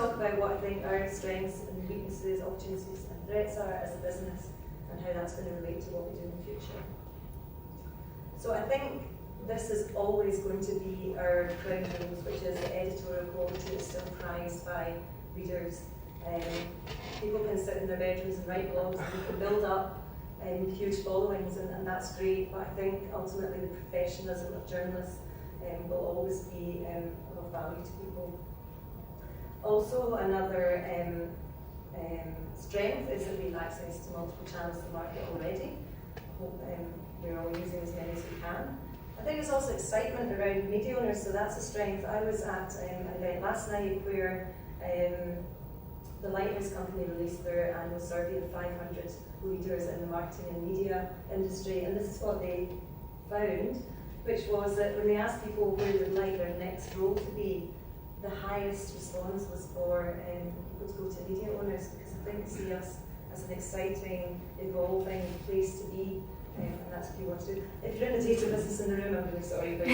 talk about what I think our strengths and weaknesses, opportunities and threats are as a business, and how that's going to relate to what we do in the future. So I think this is always going to be our crown jewels, which is the editorial quality is still prized by readers. People can sit in their bedrooms and write blogs, and people build up huge followings, and that's great, but I think ultimately the professionalism of journalists will always be of value to people. Also, another strength is that we have access to multiple channels to market already. I hope we're all using as many as we can. I think there's also excitement around media owners, so that's a strength. I was at an event last night where the Lighthouse Company released their annual survey of 500 leaders in the marketing and media industry, and this is what they found, which was that when they asked people where they would like their next role to be, the highest response was for people to go to media owners, because I think they see us as an exciting, evolving place to be, and that's what you want to do. If you're in the data business in the room, I'm really sorry, but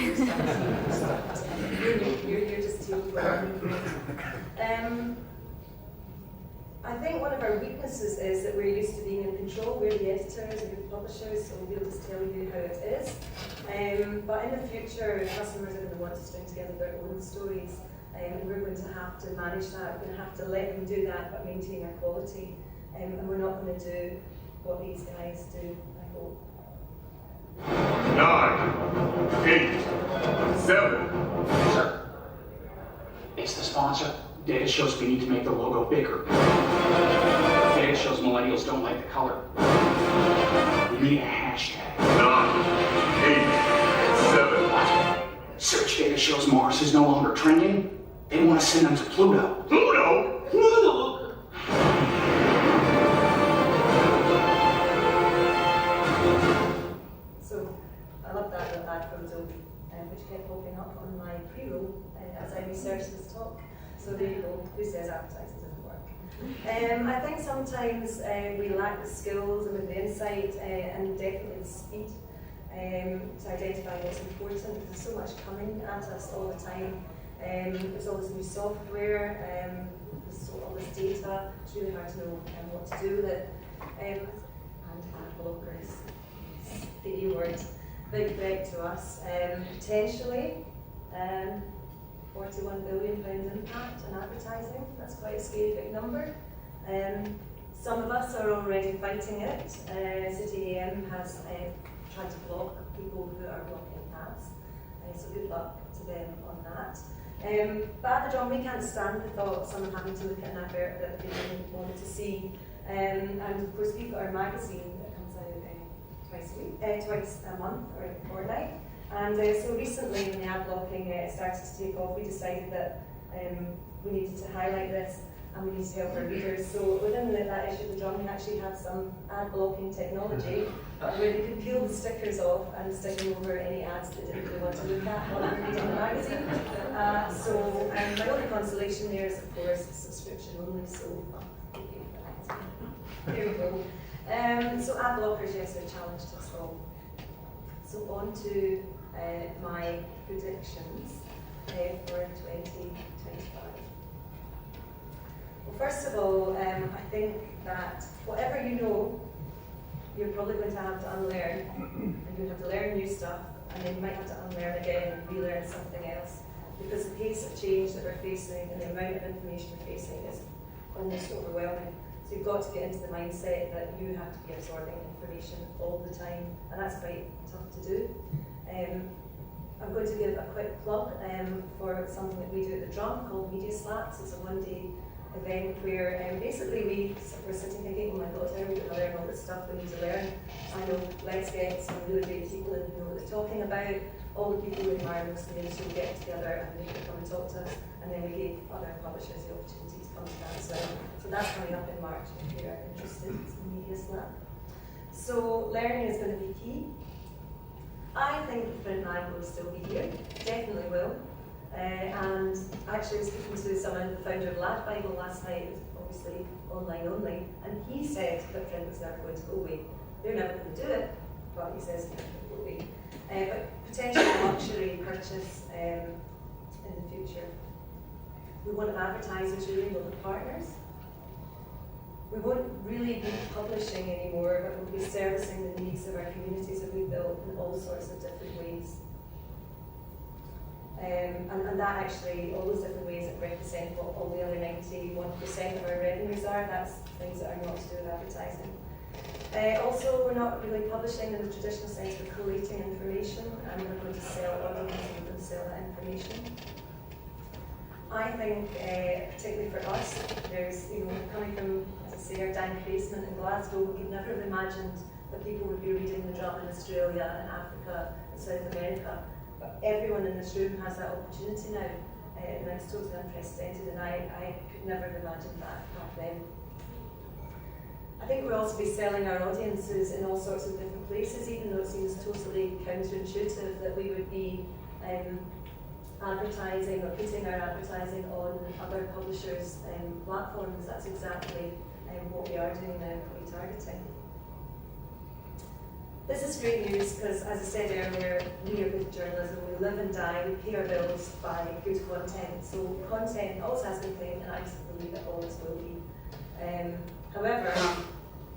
you're you're just too I think one of our weaknesses is that we're used to being in control. We're the editors, we're the publishers, so we'll just tell you how it is. But in the future, customers are going to want to string together their own stories, and we're going to have to manage that. We're going to have to let them do that, but maintain our quality. And we're not going to do what these guys do, I hope. 9, 8, 7. Sir, it's the sponsor. Data shows we need to make the logo bigger. Data shows millennials don't like the color. We need a hashtag. 9, 8, 7. What? Search data shows Mars is no longer trending. They want to send them to Pluto. Pluto? Pluto! So, I love that little ad from Adobe, which kept popping up on my pre-roll as I researched this talk. So there you go, who says advertising doesn't work? I think sometimes we lack the skills and the insight and definitely the speed to identify what's important. There's so much coming at us all the time. There's all this new software, there's all this data. It's really hard to know what to do with it. And ad blockers, the E word, big threat to us. Potentially, £41 billion impact on advertising. That's quite a scary big number. Some of us are already fighting it. City AM has tried to block people who are blocking ads. So good luck to them on that. But at the John, we can't stand the thought of someone having to look at an advert that they didn't want to see. And of course, we've got our magazine that comes out twice a month or a fortnight. And so recently, when the ad blocking started to take off, we decided that we needed to highlight this and we needed to help our readers. So within that issue of the Drum, we actually had some ad blocking technology where they could peel the stickers off and stick them over any ads that they didn't really want to look at while they were reading the magazine. My only consolation there is, of course, subscription only, so there we go. So ad blockers, yes, are a challenge to us all. So on to my predictions for 2025. Well, first of all, I think that whatever you know, you're probably going to have to unlearn, and you have to learn new stuff, and then you might have to unlearn again and relearn something else, because the pace of change that we're facing and the amount of information we're facing is almost overwhelming. So you've got to get into the mindset that you have to be absorbing information all the time, and that's quite tough to do. I'm going to give a quick plug for something that we do at the Drum called Media Slats. It's a one-day event where basically we're sitting thinking, oh my God, how are we going to learn all this stuff we need to learn? I know, let's get some really great people who know what they're talking about. All the people who admire us in the industry will get together and they can come and talk to us, and then we gave other publishers the opportunity to come to that as well. So that's coming up in March if you're interested. It's the Media Slat. So learning is going to be key. I think the print mag will still be here, definitely will. And actually I was speaking to someone, the founder of Lad Bible last night, it was obviously online only, and he said that print was never going to go away. They're never going to do it, but he says it's never going to go away. But potential luxury purchase in the future. We won't have advertisers really, we'll have partners. We won't really be publishing anymore, but we'll be servicing the needs of our communities that we've built in all sorts of different ways. And that actually, all those different ways that represent what all the other 91% of our revenues are, that's things that are not to do with advertising. Also, we're not really publishing in the traditional sense, we're collating information, and we're going to sell audiences, and we're going to sell that information. I think, particularly for us, there's, coming from, as I say, our dank basement in Glasgow, we could never have imagined that people would be reading the drama in Australia and Africa and South America. But everyone in this room has that opportunity now, and it's totally unprecedented, and I could never have imagined that back then. I think we'll also be selling our audiences in all sorts of different places, even though it seems totally counterintuitive that we would be advertising or putting our advertising on other publishers' platforms. That's exactly what we are doing now, retargeting. This is great news because, as I said earlier, we are good journalism. We live and die, we pay our bills by good content. So content always has been clean, and I just believe it always will be. However,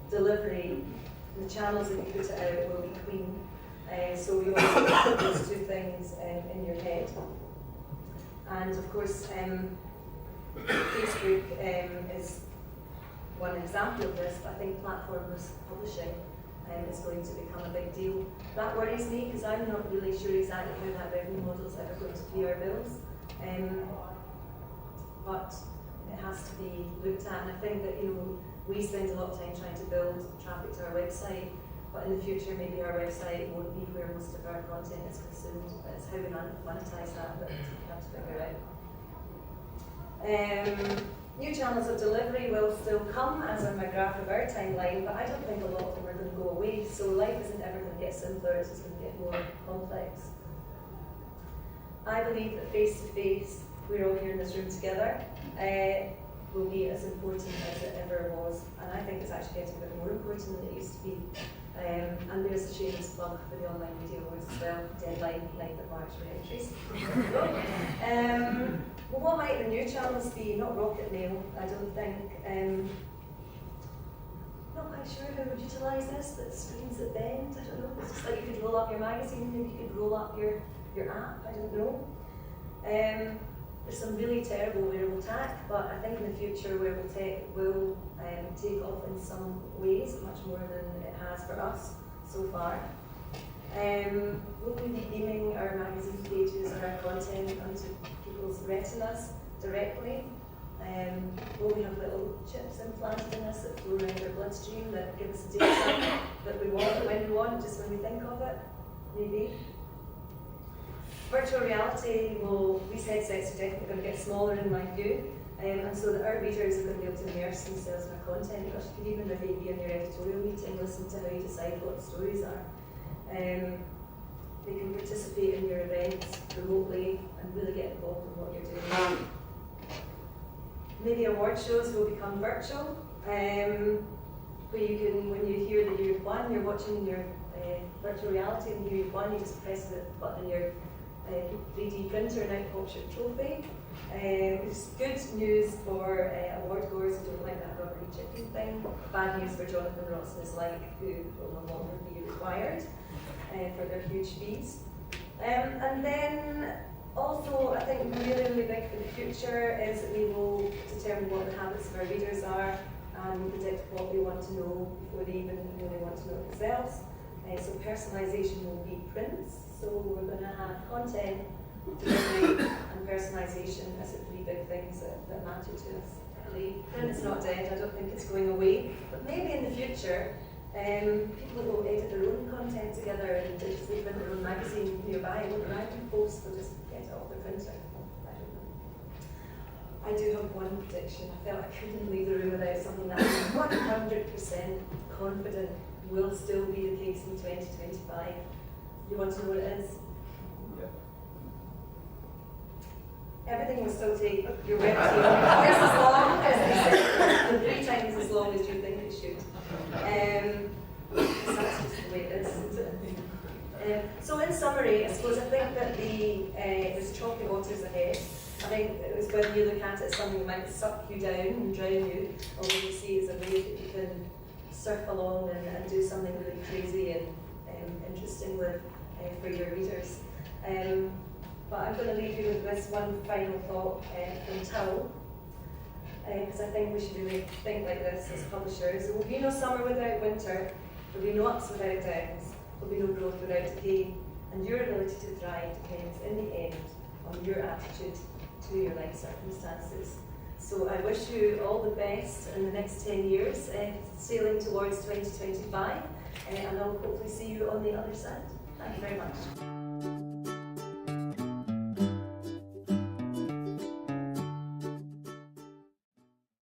delivery, the channels that you put it out will be clean. So you want to put those two things in your head. And of course, Facebook is one example of this. I think platformless publishing is going to become a big deal. That worries me because I'm not really sure exactly how that revenue model is ever going to pay our bills. But it has to be looked at, and I think that we spend a lot of time trying to build traffic to our website, but in the future maybe our website won't be where most of our content is consumed. It's how we monetize that that we have to figure out. New channels of delivery will still come, as on my graph of our timeline, but I don't think a lot of them are going to go away, so life isn't ever going to get simpler, it's just going to get more complex. I believe that face-to-face, we're all here in this room together, will be as important as it ever was, and I think it's actually getting a bit more important than it used to be. And there's a shameless plug for the online media awards as well, deadline 9th of March for entries. Well, what might the new channels be? Not rocket mail, I don't think. Not quite sure how we'd utilise this, but screens that bend, I don't know. It's just like you could roll up your magazine, maybe you could roll up your app, I don't know. There's some really terrible wearable tech, but I think in the future wearable tech will take off in some ways, much more than it has for us so far. Will we be beaming our magazine pages or our content onto people's retinas directly? Will we have little chips implanted in us that flow around our bloodstream that give us data that we want when we want, just when we think of it? Maybe. Virtual reality these headsets are definitely going to get smaller in my view, and so that our readers are going to be able to immerse themselves in our content. Gosh, you could even maybe be in your editorial meeting, listen to how you decide what the stories are. They can participate in your events remotely and really get involved in what you're doing. Maybe award shows will become virtual, where you can, when you hear that you've won, you're watching your virtual reality and you've won, you just press the button in your 3D printer and out pops your trophy. It's good news for award goers who don't like that rubbery chipping thing. Bad news for Jonathan Ross and his like, who will no longer be required for their huge fees. And then also, I think really, really big for the future is that we will determine what the habits of our readers are and predict what they want to know before they even really want to know it themselves. So personalisation will be prints. So we're going to have content, delivery and personalisation as the three big things that matter to us. Print is not dead, I don't think it's going away, but maybe in the future people will edit their own content together and digitally print their own magazine nearby. It won't arrive in post, they'll just get it off their printer. I don't know. I do have one prediction. I felt I couldn't leave the room without something that I'm 100% confident will still be the case in 2025. You want to know what it is? Yeah. Everything will still take your web team twice as long as they said, and 3 times as long as you think it should. That's just the way it is, isn't it? So in summary, I suppose I think that there's choppy waters ahead. I think it was whether you look at it as something that might suck you down and drown you, or whether you see it as a way that you can surf along and do something really crazy and interesting with for your readers. But I'm going to leave you with this one final thought from Tao, because I think we should really think like this as publishers. There will be no summer without winter, there will be no ups without downs, there will be no growth without decay, and your ability to thrive depends in the end on your attitude to your life circumstances. So I wish you all the best in the next 10 years, sailing towards 2025, and I'll hopefully see you on the other side. Thank you very much.